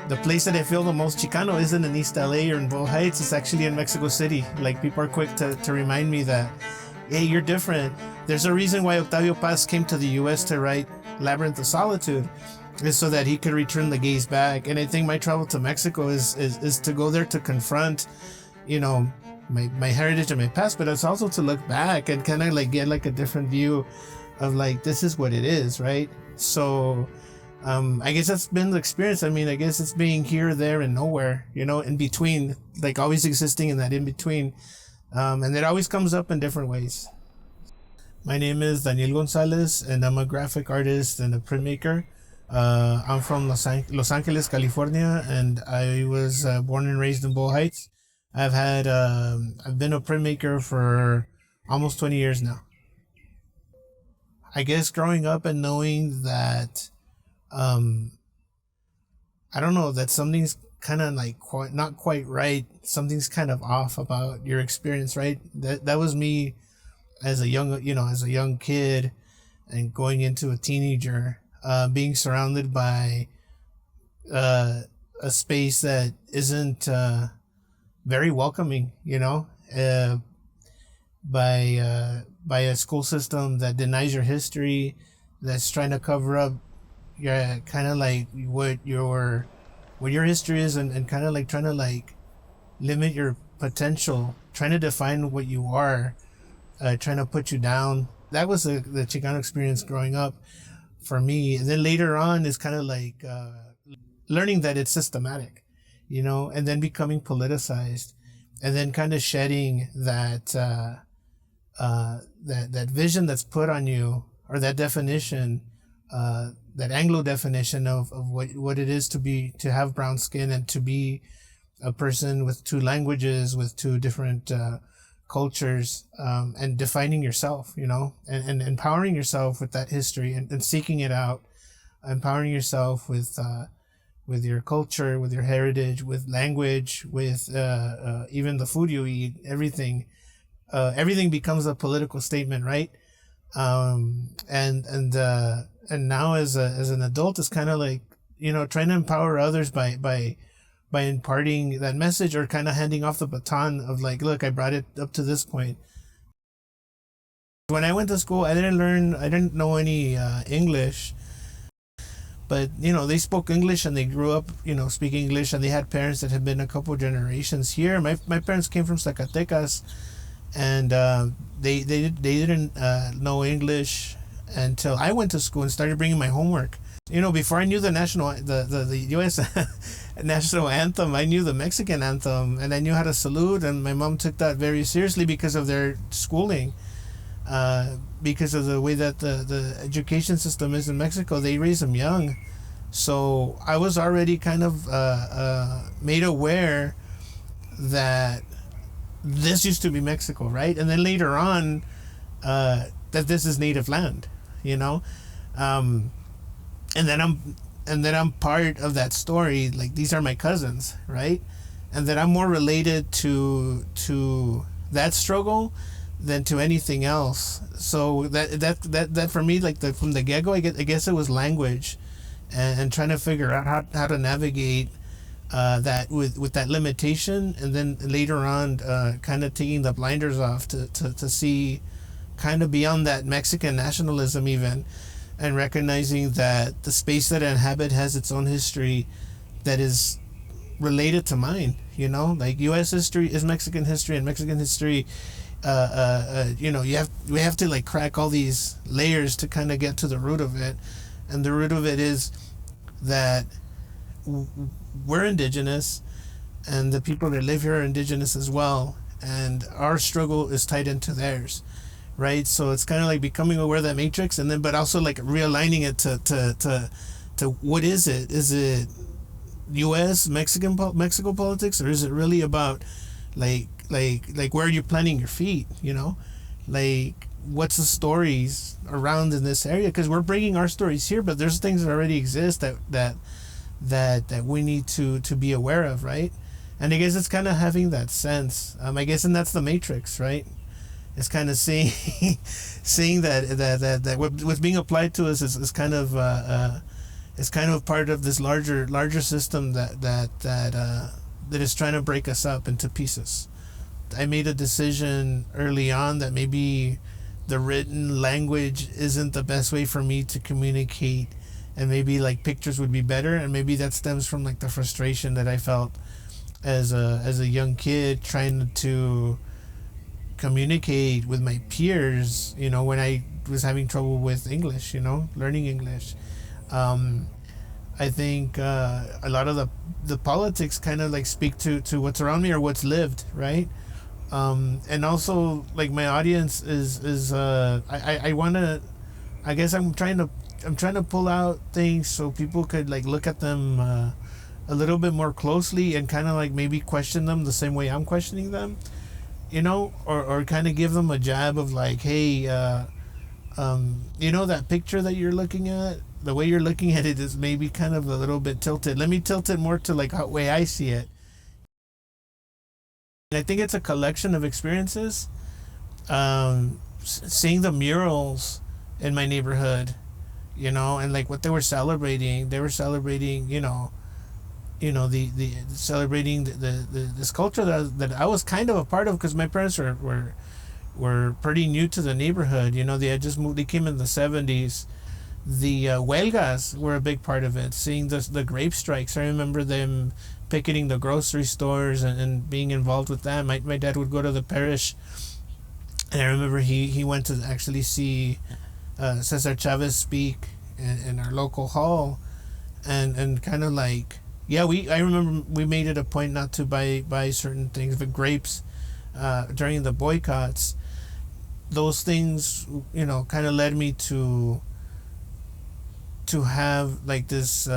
the place that I feel the most Chicano isn't in East LA or in Bow Heights. It's actually in Mexico City. Like, people are quick to remind me that, hey, you're different. There's a reason why Octavio Paz came to the U.S. to write Labyrinth of Solitude, is so that he could return the gaze back. And I think my travel to Mexico is to go there to confront, you know, my heritage and my past, but it's also to look back and kind of like get like a different view of like, this is what it is, right? So I guess that's been the experience. I mean, I guess it's being here, there, and nowhere, you know, in between, like always existing in that in between. And it always comes up in different ways. My name is Daniel Gonzalez, and I'm a graphic artist and a printmaker. I'm from Los Angeles, California, and I was born and raised in Bow Heights. I've been a printmaker for almost 20 years now. I guess growing up and knowing that, I don't know, that something's kind of like not quite right. Something's kind of off about your experience, right? That was me as a young kid and going into a teenager, being surrounded by a space that isn't very welcoming, you know, by a school system that denies your history, that's trying to cover up your kind of like what your history is, and kind of like trying to like limit your potential, trying to define what you are, trying to put you down. That was the Chicano experience growing up for me. And then later on is kind of like learning that it's systematic, you know, and then becoming politicized, and then kind of shedding that that vision that's put on you, or that definition, that Anglo definition of what it is to have brown skin and to be a person with two languages, with two different cultures, and defining yourself, you know, and empowering yourself with that history, and seeking it out, empowering yourself with your culture, with your heritage, with language, with even the food you eat, everything. Everything becomes a political statement, right? And now as an adult, it's kind of like, you know, trying to empower others by imparting that message, or kind of handing off the baton of like, look, I brought it up to this point. When I went to school, I didn't know any English, but, you know, they spoke English and they grew up, you know, speaking English, and they had parents that had been a couple generations here. My parents came from Zacatecas, and they didn't know English until I went to school and started bringing my homework. You know, before I knew the U.S. national anthem, I knew the Mexican anthem, and I knew how to salute, and my mom took that very seriously because of their schooling, because of the way that the education system is in Mexico. They raise them young. So I was already kind of made aware that this used to be Mexico, right? And then later on, that this is native land, you know, and then I'm part of that story. Like, these are my cousins, right? And that I'm more related to that struggle than to anything else. So that for me, like, from the get-go, I guess it was language, and trying to figure out how to navigate that with that limitation, and then later on kind of taking the blinders off to see kind of beyond that Mexican nationalism even, and recognizing that the space that I inhabit has its own history that is related to mine, you know, like U.S. history is Mexican history, and Mexican history, you know, we have to like crack all these layers to kind of get to the root of it. And the root of it is that we're indigenous, and the people that live here are indigenous as well, and our struggle is tied into theirs, right? So it's kind of like becoming aware of that matrix, and then but also like realigning it to what is it? Is it U.S. Mexico politics, or is it really about like where are you planting your feet? You know, like, what's the stories around in this area? Because we're bringing our stories here, but there's things that already exist that we need to be aware of, right? And I guess it's kind of having that sense. I guess, and that's the matrix, right? It's kind of seeing seeing that what's being applied to us is kind of it's kind of part of this larger system that is trying to break us up into pieces. I made a decision early on that maybe the written language isn't the best way for me to communicate, and maybe like pictures would be better, and maybe that stems from like the frustration that I felt as a young kid trying to communicate with my peers, when I was having trouble with English, learning English. um, I think a lot of the politics kind of like speak to what's around me or what's lived, right? And also like my audience is I want to, I guess I'm trying to pull out things so people could like look at them a little bit more closely and kind of like maybe question them the same way I'm questioning them, or kind of give them a jab of like, hey, that picture that you're looking at, the way you're looking at it is maybe kind of a little bit tilted. Let me tilt it more to like how way I see it. And I think it's a collection of experiences. Seeing the murals in my neighborhood, and like what they were celebrating, the celebrating this culture that I was kind of a part of, because my parents were pretty new to the neighborhood. They had just moved. They came in the 70s. The huelgas were a big part of it. Seeing the grape strikes, I remember them picketing the grocery stores and being involved with that. My dad would go to the parish, and I remember he went to actually see Cesar Chavez speak in our local hall, and kind of like, yeah, I remember we made it a point not to buy certain things, but grapes during the boycotts. Those things, kind of led me to have like this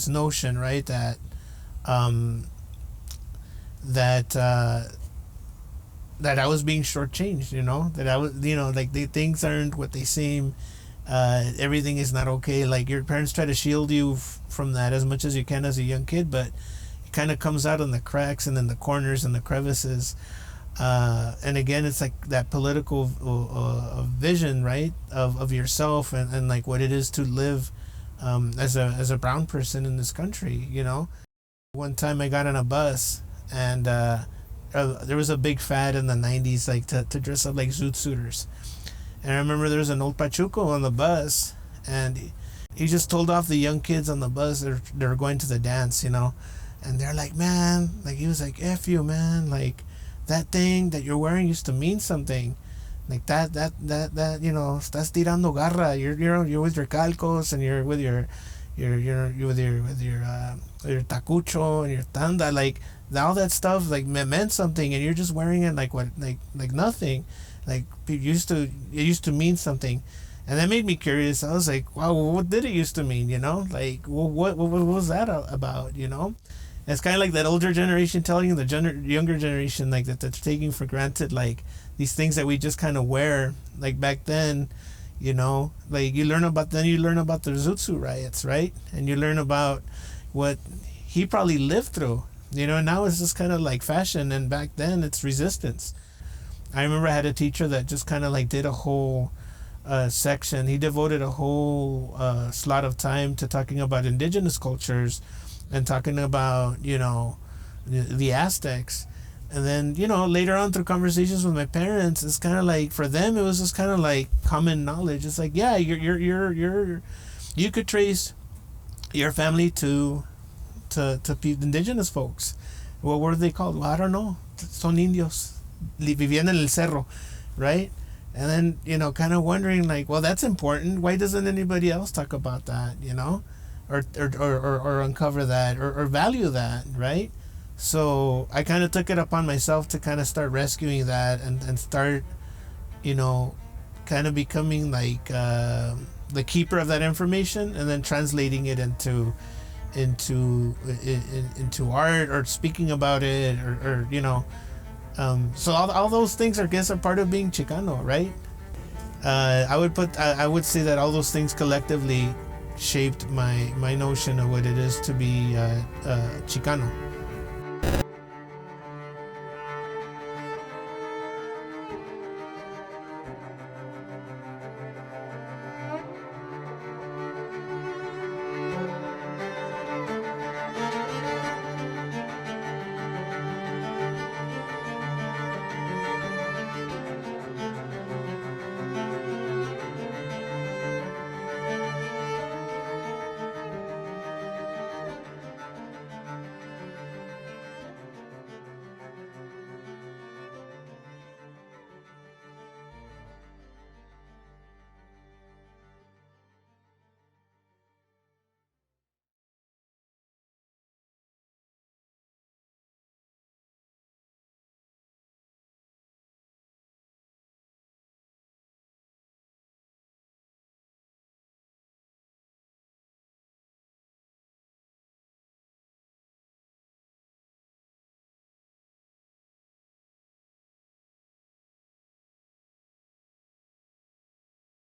notion, right, that that that I was being shortchanged, that I was, like the things aren't what they seem. Everything is not okay. Like your parents try to shield you from that as much as you can as a young kid, but it kind of comes out in the cracks and in the corners and the crevices. And again, it's like that political vision, right, of yourself and like what it is to live as a brown person in this country. One time I got on a bus, and there was a big fad in the 90s, like to dress up like zoot suiters. And I remember there was an old Pachuco on the bus, and he just told off the young kids on the bus. They're going to the dance, and they're like, man, like he was like, F you, man, like that thing that you're wearing used to mean something. Like that, estás tirando garra. You're with your calcos, and you're with your tacucho and your tanda, like all that stuff like meant something, and you're just wearing it like what, like nothing. Like it used to mean something, and that made me curious. I was like, wow, what did it used to mean? Like what was that about? It's kind of like that older generation telling the younger generation like that's taking for granted like these things that we just kind of wear. Like back then, like you learn about the Zoot riots, right? And you learn about what he probably lived through. Now it's just kind of like fashion, and back then it's resistance. I remember I had a teacher that just kind of like did a whole section. He devoted a whole slot of time to talking about indigenous cultures and talking about, the Aztecs. And then, later on through conversations with my parents, it's kind of like, for them, it was just kind of like common knowledge. It's like, yeah, you could trace your family to indigenous folks. What were they called? Well, I don't know. Son indios. Vivían en el cerro, right? And then, kind of wondering like, well, that's important. Why doesn't anybody else talk about that, or uncover that or value that, right? So I kind of took it upon myself to kind of start rescuing that and start, kind of becoming like the keeper of that information, and then translating it into art, or speaking about it, or so all those things, I guess, are part of being Chicano, right? I would say that all those things collectively shaped my notion of what it is to be Chicano.